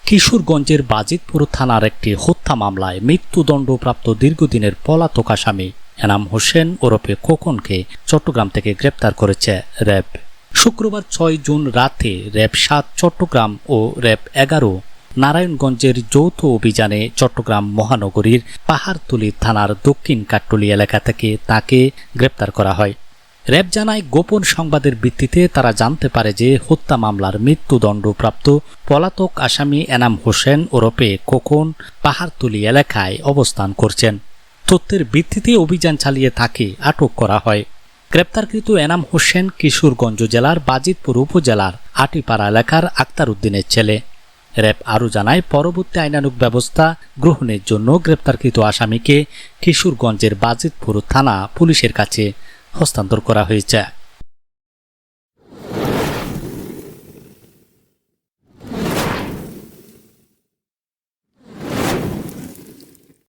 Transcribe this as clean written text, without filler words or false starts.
কিশোরগঞ্জের বাজিতপুর থানার একটি হত্যা মামলায় মৃত্যুদণ্ডপ্রাপ্ত দীর্ঘদিনের পলাতক আসামি এনাম হোসেন ওরফে খোকনকে চট্টগ্রাম থেকে গ্রেপ্তার করেছে র্যাব। শুক্রবার ৬ জুন রাতে র্যাব ৭ চট্টগ্রাম ও র্যাব ১১ নারায়ণগঞ্জের যৌথ অভিযানে চট্টগ্রাম মহানগরীর পাহাড়তলী থানার দক্ষিণ কাট্টলী এলাকা থেকে তাকে গ্রেপ্তার করা হয়। র্যাব জানায়, গোপন সংবাদের ভিত্তিতে তারা জানতে পারে যে হত্যা মামলার মৃত্যুদণ্ডপ্রাপ্ত পলাতক আসামি এনাম হোসেন ওরফে খোকন পাহাড়তলী এলাকায় অবস্থান করছেন। তথ্যের ভিত্তিতে অভিযান চালিয়ে তাকে আটক করা হয়। গ্রেপ্তারকৃত এনাম হোসেন কিশোরগঞ্জ জেলার বাজিতপুর উপজেলার আটিপাড়া এলাকার আক্তার উদ্দিনের ছেলে। র্যাব আরও জানায়, পরবর্তী আইনানুগ ব্যবস্থা গ্রহণের জন্য গ্রেপ্তারকৃত আসামিকে কিশোরগঞ্জের বাজিতপুর থানা পুলিশের কাছে হস্তান্তর করা হয়েছে।